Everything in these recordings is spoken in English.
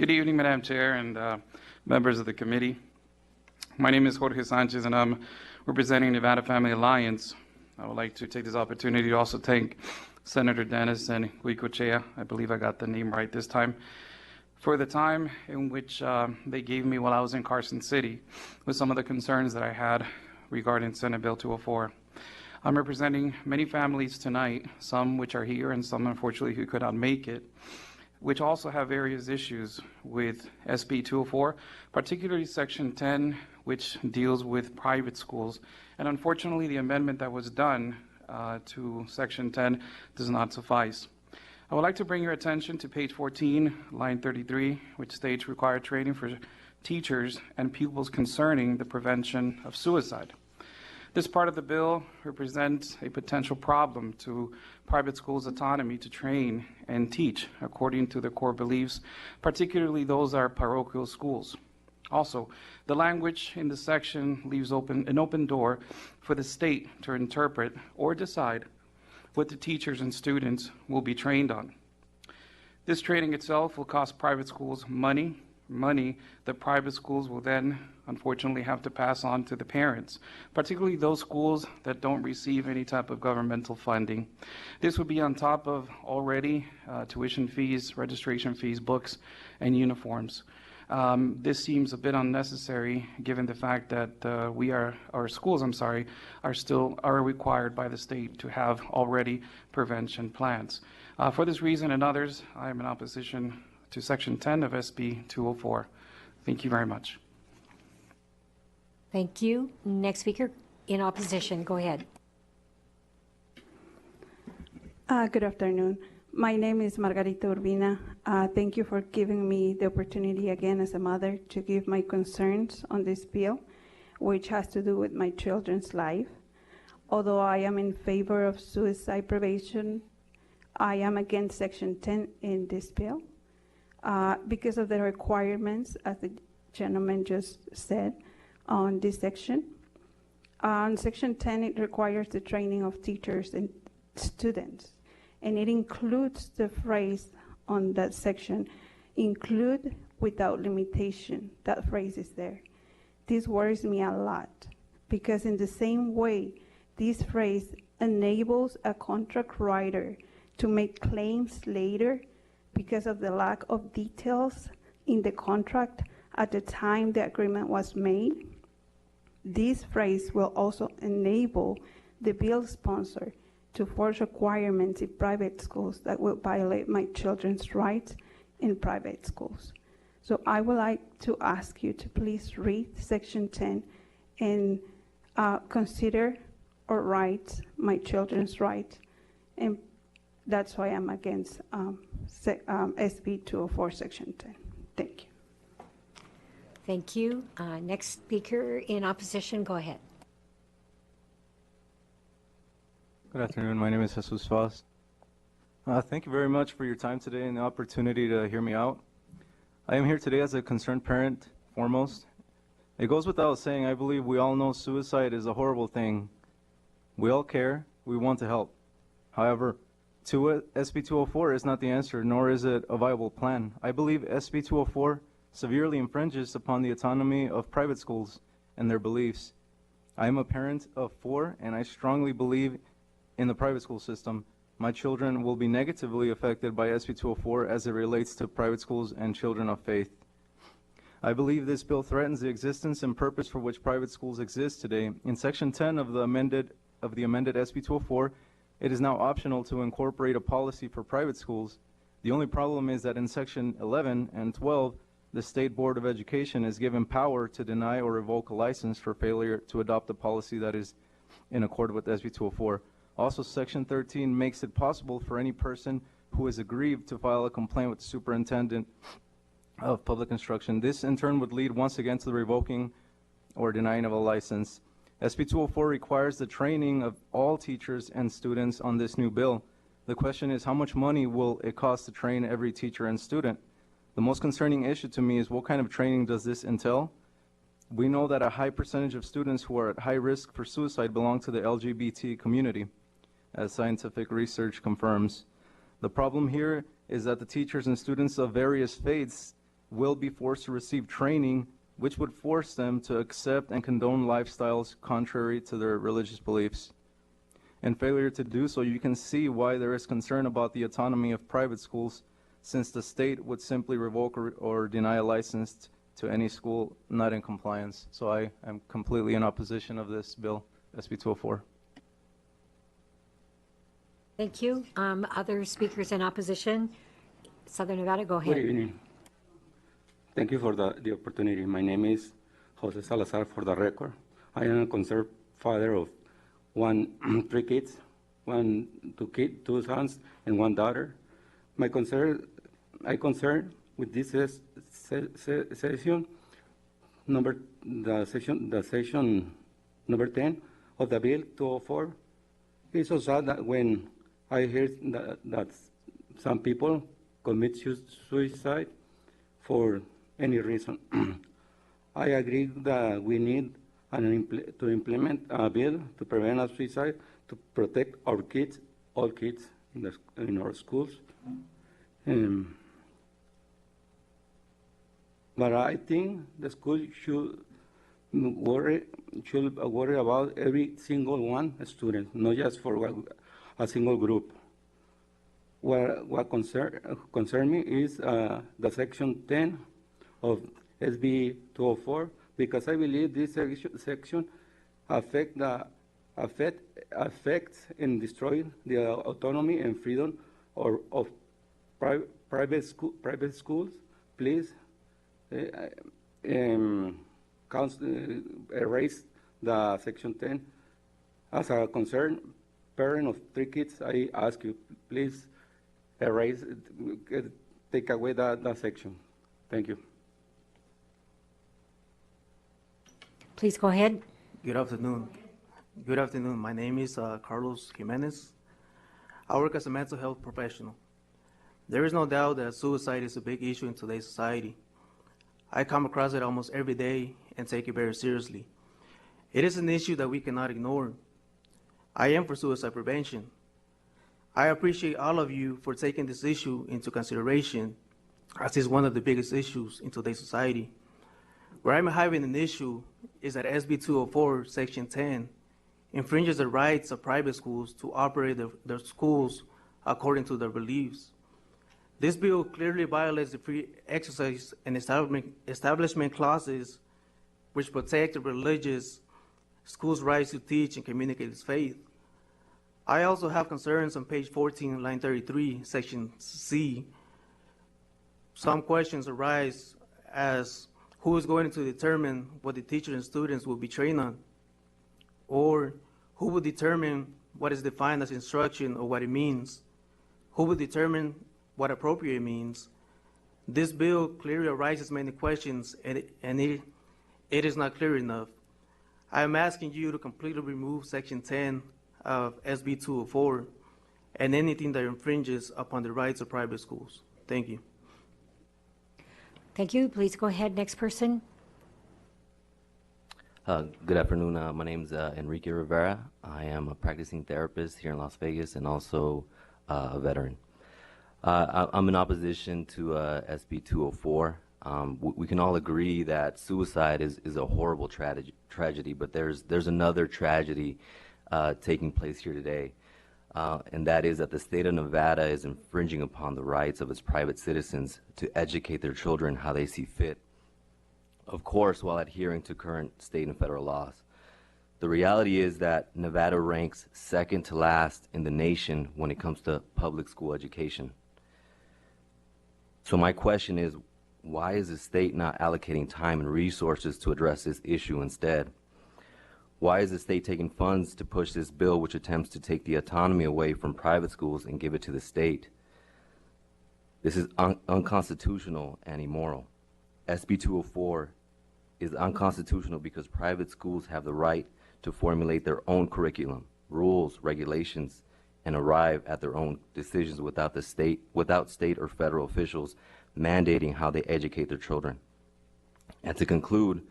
Good evening, Madam Chair and members of the committee. My name is Jorge Sanchez, and I'm representing Nevada Family Alliance. I would like to take this opportunity to also thank Senator Dennis and Huicochea, I believe I got the name right this time, for the time in which they gave me while I was in Carson City with some of the concerns that I had regarding Senate Bill 204. I'm representing many families tonight, some which are here and some unfortunately who could not make it, which also have various issues with SB 204, particularly Section 10, which deals with private schools. And unfortunately, the amendment that was done to Section 10 does not suffice. I would like to bring your attention to page 14, line 33, which states required training for teachers and pupils concerning the prevention of suicide. This part of the bill represents a potential problem to private schools' autonomy to train and teach according to their core beliefs, particularly those that are parochial schools. Also, the language in this section leaves an open door for the state to interpret or decide what the teachers and students will be trained on. This training itself will cost private schools money that private schools will then unfortunately have to pass on to the parents, particularly those schools that don't receive any type of governmental funding. This would be on top of already tuition fees, registration fees, books, and uniforms. This seems a bit unnecessary given the fact that our schools are required by the state to have already prevention plans. For this reason and others, I am in opposition to Section 10 of SB 204. Thank you very much. Thank you. Next speaker in opposition, go ahead. Good afternoon. My name is Margarita Urbina. Thank you for giving me the opportunity again as a mother to give my concerns on this bill, which has to do with my children's life. Although I am in favor of suicide prevention, I am against Section 10 in this bill because of the requirements, as the gentleman just said, on this section. On Section 10, it requires the training of teachers and students, and it includes the phrase on that section, include without limitation. That phrase is there. This worries me a lot because in the same way, this phrase enables a contract writer to make claims later because of the lack of details in the contract at the time the agreement was made. This phrase will also enable the bill sponsor to force requirements in private schools that will violate my children's rights in private schools. So I would like to ask you to please read Section 10 and consider or write my children's rights. And that's why I'm against SB 204 Section 10. Thank you. Thank you. Next speaker in opposition, go ahead. Good afternoon. My name is Jesus Vaz. Thank you very much for your time today and the opportunity to hear me out. I am here today as a concerned parent, foremost. It goes without saying, I believe we all know suicide is a horrible thing. We all care. We want to help. However, SB 204 is not the answer, nor is it a viable plan. I believe SB 204 severely infringes upon the autonomy of private schools and their beliefs. I am a parent of 4, and I strongly believe in the private school system. My children will be negatively affected by SB 204 as it relates to private schools and children of faith. I believe this bill threatens the existence and purpose for which private schools exist today. In Section 10 of the amended SB 204, it is now optional to incorporate a policy for private schools. The only problem is that in Section 11 and 12, the State Board of Education is given power to deny or revoke a license for failure to adopt a policy that is in accord with SB 204. Also, Section 13 makes it possible for any person who is aggrieved to file a complaint with the superintendent of public instruction. This, in turn, would lead once again to the revoking or denying of a license. SB 204 requires the training of all teachers and students on this new bill. The question is, how much money will it cost to train every teacher and student? The most concerning issue to me is what kind of training does this entail? We know that a high percentage of students who are at high risk for suicide belong to the LGBT community, as scientific research confirms. The problem here is that the teachers and students of various faiths will be forced to receive training which would force them to accept and condone lifestyles contrary to their religious beliefs. In failure to do so, you can see why there is concern about the autonomy of private schools, since the state would simply revoke or deny a license to any school not in compliance. So I am completely in opposition of this bill, SB204. Thank you. Other speakers in opposition? Southern Nevada, go Good ahead. evening. Thank you for the opportunity. My name is Jose Salazar, for the record. I am a concerned father of three kids, two sons and one daughter. I concern with this session number 10 of the bill 204. It's so sad that when I hear that some people commit suicide for any reason. I agree that we need to implement a bill to prevent a suicide, to protect our kids, all kids in our schools. But I think the school should worry about every single one student, not just for a single group. What concern me is the section 10 of SB 204, because I believe this section affects and destroys the autonomy and freedom of private schools. Please erase the section 10. As a concerned parent of three kids, I ask you, please erase, take away that section. Thank you. Please go ahead. Good afternoon. Good afternoon. My name is Carlos Jimenez. I work as a mental health professional. There is no doubt that suicide is a big issue in today's society. I come across it almost every day and take it very seriously. It is an issue that we cannot ignore. I am for suicide prevention. I appreciate all of you for taking this issue into consideration, as it's one of the biggest issues in today's society. Where I'm having an issue is that SB 204, Section 10, infringes the rights of private schools to operate their schools according to their beliefs. This bill clearly violates the free exercise and establishment clauses, which protect the religious schools' rights to teach and communicate its faith. I also have concerns on page 14, line 33, section C. Some questions arise as who is going to determine what the teachers and students will be trained on? Or who will determine what is defined as instruction or what it means? Who will determine what appropriate means? This bill clearly arises many questions, and it is not clear enough. I am asking you to completely remove Section 10 of SB 204 and anything that infringes upon the rights of private schools. Thank you. Thank you. Please go ahead. Next person. Good afternoon. My name is Enrique Rivera. I am a practicing therapist here in Las Vegas and also a veteran. I'm in opposition to SB 204. We can all agree that suicide is a horrible tragedy, but there's another tragedy taking place here today, and that is that the state of Nevada is infringing upon the rights of its private citizens to educate their children how they see fit, of course, while adhering to current state and federal laws. The reality is that Nevada ranks second to last in the nation when it comes to public school education. So my question is, why is the state not allocating time and resources to address this issue instead? Why is the state taking funds to push this bill which attempts to take the autonomy away from private schools and give it to the state? This is unconstitutional and immoral. SB 204 is unconstitutional because private schools have the right to formulate their own curriculum, rules, regulations, and arrive at their own decisions without state or federal officials mandating how they educate their children. And to conclude,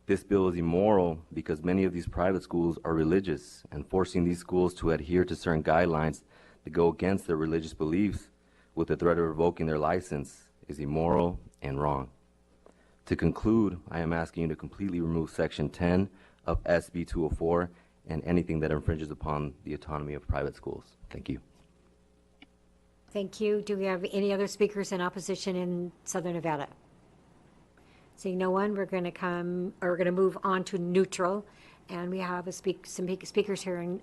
this bill is immoral because many of these private schools are religious, and forcing these schools to adhere to certain guidelines that go against their religious beliefs with the threat of revoking their license is immoral and wrong. To conclude, I am asking you to completely remove Section 10 of SB 204 and anything that infringes upon the autonomy of private schools. Thank you. Thank you. Do we have any other speakers in opposition in Southern Nevada? Seeing no one, we're going to move on to neutral, and we have some speakers here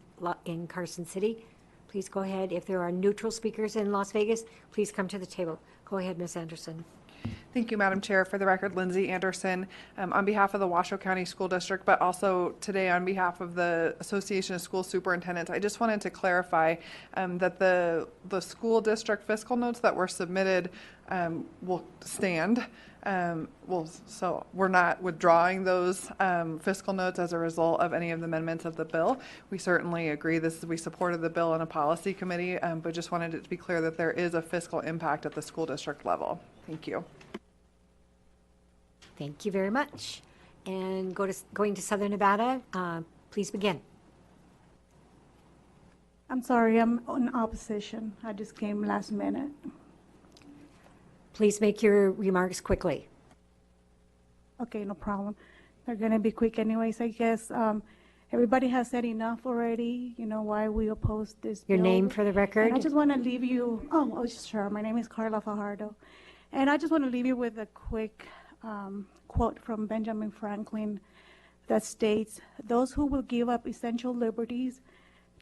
in Carson City. Please go ahead. If there are neutral speakers in Las Vegas, please come to the table. Go ahead, Ms. Anderson. Thank you, Madam Chair. For the record, Lindsay Anderson, on behalf of the Washoe County School District, but also today on behalf of the Association of School Superintendents, I just wanted to clarify that the school district fiscal notes that were submitted will stand. So we're not withdrawing those fiscal notes as a result of any of the amendments of the bill. We certainly agree we supported the bill in a policy committee, but just wanted it to be clear that there is a fiscal impact at the school district level. Thank you. Thank you very much. And going to Southern Nevada, please begin. I'm sorry, I'm in opposition. I just came last minute. Please make your remarks quickly. Okay, no problem. They're going to be quick anyways, I guess. Everybody has said enough already, you know, why we oppose this Your bill. name for the record? And I just want to leave you, sure. My name is Carla Fajardo. And I just want to leave you with a quick quote from Benjamin Franklin that states, "Those who will give up essential liberties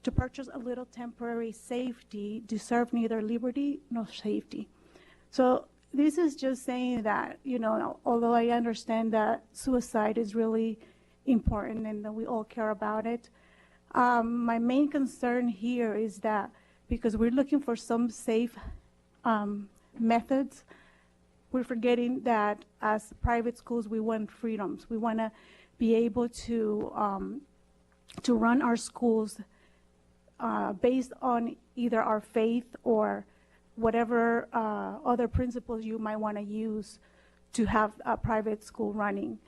to purchase a little temporary safety deserve neither liberty nor safety." So this is just saying that, you know, although I understand that suicide is really important and that we all care about it, my main concern here is that because we're looking for some safe methods, we're forgetting that as private schools, we want freedoms. We want to be able to run our schools based on either our faith or whatever other principles you might want to use to have a private school running.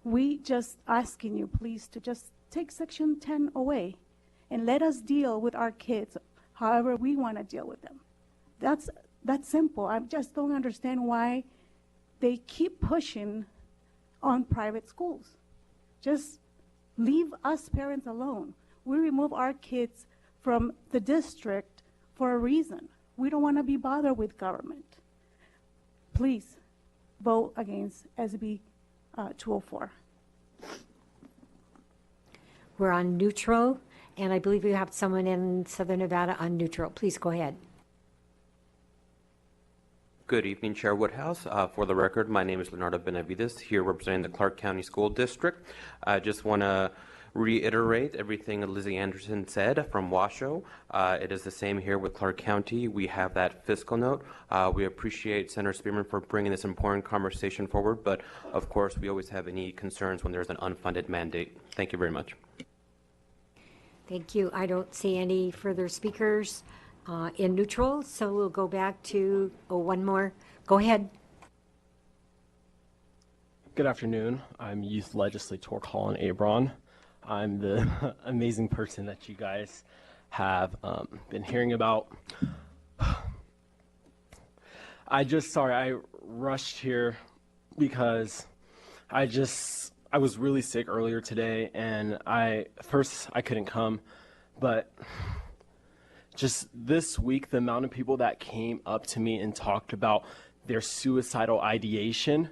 We just asking you, please, to just take Section 10 away and let us deal with our kids however we want to deal with them. That's simple. I just don't understand why they keep pushing on private schools. Just leave us parents alone. We remove our kids from the district for a reason. We don't want to be bothered with government. Please vote against SB 204. We're on neutral, and I believe we have someone in Southern Nevada on neutral. Please go ahead. Good evening, Chair Woodhouse. For the record, my name is Leonardo Benavides, here representing the Clark County School District. I just want to reiterate everything Lizzie Anderson said from Washoe. It is the same here with Clark County. We have that fiscal note. We appreciate Senator Spearman for bringing this important conversation forward, but of course we always have any concerns when there's an unfunded mandate. Thank you very much. Thank you. I don't see any further speakers in neutral, so we'll go back to one more. Go ahead. Good afternoon. I'm Youth Legislator Colin Abron. I'm the amazing person that you guys have been hearing about. I rushed here because I was really sick earlier today, and first I couldn't come, but just this week, the amount of people that came up to me and talked about their suicidal ideation,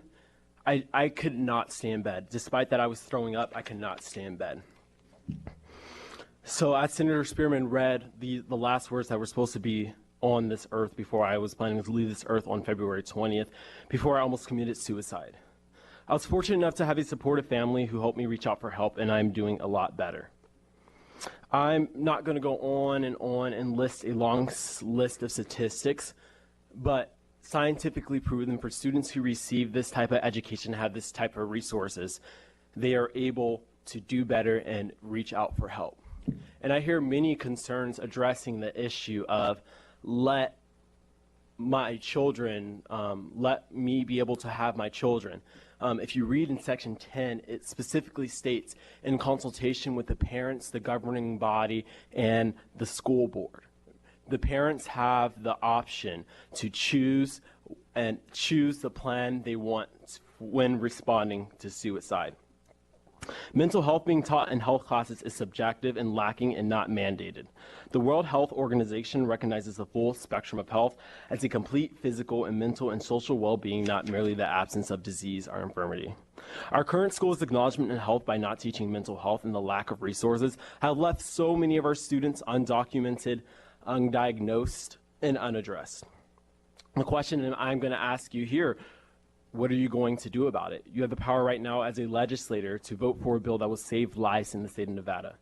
I could not stay in bed. Despite that I was throwing up, I could not stay in bed. So as Senator Spearman read the last words that were supposed to be on this earth before I was planning to leave this earth on February 20th, before I almost committed suicide. I was fortunate enough to have a supportive family who helped me reach out for help, and I'm doing a lot better. I'm not going to go on and list a long list of statistics, but scientifically proven for students who receive this type of education, have this type of resources, they are able to do better and reach out for help. And I hear many concerns addressing the issue of let my children, let me be able to have my children. If you read in Section 10, it specifically states, in consultation with the parents, the governing body, and the school board. The parents have the option to choose the plan they want when responding to suicide. Mental health being taught in health classes is subjective and lacking and not mandated. The World Health Organization recognizes the full spectrum of health as a complete physical and mental and social well-being, not merely the absence of disease or infirmity. Our current school's acknowledgement in health by not teaching mental health and the lack of resources have left so many of our students undocumented, undiagnosed, and unaddressed. The question I'm going to ask you here, what are you going to do about it? You have the power right now as a legislator to vote for a bill that will save lives in the state of Nevada.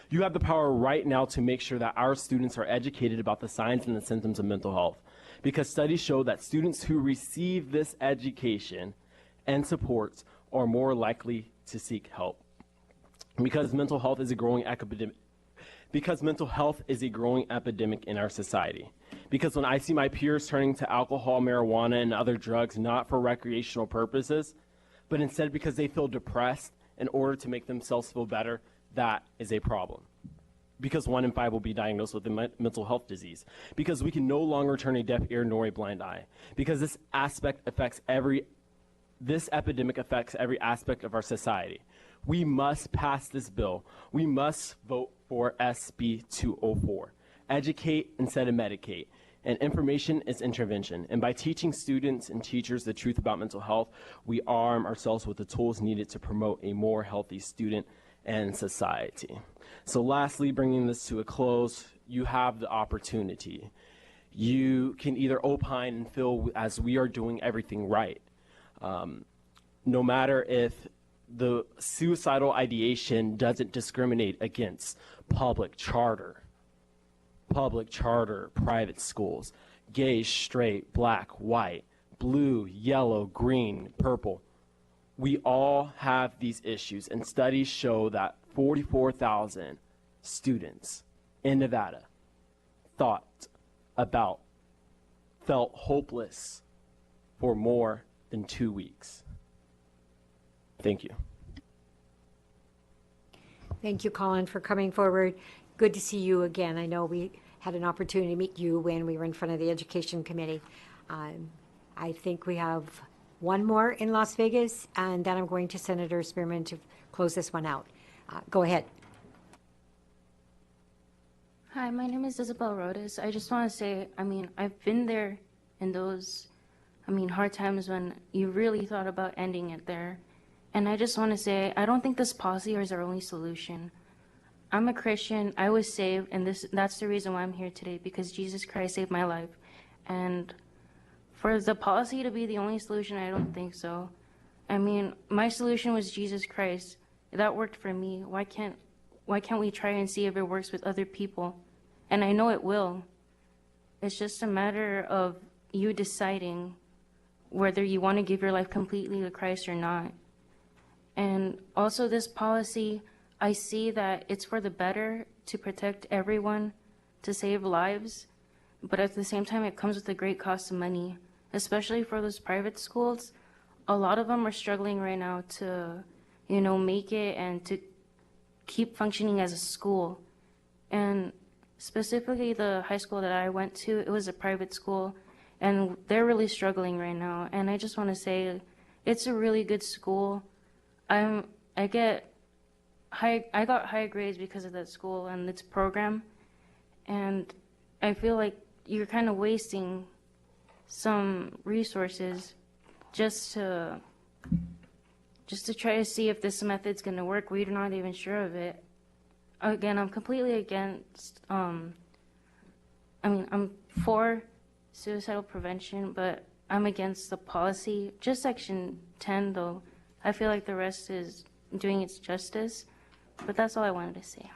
You have the power right now to make sure that our students are educated about the signs and the symptoms of mental health, because studies show that students who receive this education and support are more likely to seek help. Because mental health is a growing epidemic. Because mental health is a growing epidemic in our society. Because when I see my peers turning to alcohol, marijuana, and other drugs not for recreational purposes, but instead because they feel depressed in order to make themselves feel better, that is a problem. Because 1 in 5 will be diagnosed with a mental health disease. Because we can no longer turn a deaf ear nor a blind eye. Because this epidemic affects every aspect of our society. We must pass this bill. We must vote for SB204. Educate instead of medicate. And information is intervention. And by teaching students and teachers the truth about mental health, we arm ourselves with the tools needed to promote a more healthy student and society. So lastly, bringing this to a close, you have the opportunity. You can either opine and feel as we are doing everything right. No matter if the suicidal ideation doesn't discriminate against public charter, private schools, gay, straight, black, white, blue, yellow, green, purple. We all have these issues, and studies show that 44,000 students in Nevada felt hopeless for more than 2 weeks. Thank you. Thank you, Colin, for coming forward. Good to see you again. I know we had an opportunity to meet you when we were in front of the Education Committee. I think we have one more in Las Vegas, and then I'm going to Senator Spearman to close this one out. Go ahead. Hi, my name is Isabel Rodas. I just want to say, I've been there in those, hard times when you really thought about ending it there. And I just want to say, I don't think this policy is our only solution. I'm a Christian, I was saved, and that's the reason why I'm here today, because Jesus Christ saved my life. And for the policy to be the only solution, I don't think so. My solution was Jesus Christ. That worked for me. Why can't we try and see if it works with other people? And I know it will. It's just a matter of you deciding whether you want to give your life completely to Christ or not. And also this policy, I see that it's for the better, to protect everyone, to save lives, but at the same time it comes with a great cost of money, especially for those private schools. A lot of them are struggling right now to, make it and to keep functioning as a school. And specifically the high school that I went to, it was a private school, and they're really struggling right now. And I just want to say, it's a really good school. I got high grades because of that school and its program, and I feel like you're kind of wasting some resources just to try to see if this method's going to work. We're not even sure of it. Again, I'm completely against, I'm for suicidal prevention, but I'm against the policy. Just Section 10, though. I feel like the rest is doing its justice, but that's all I wanted to say.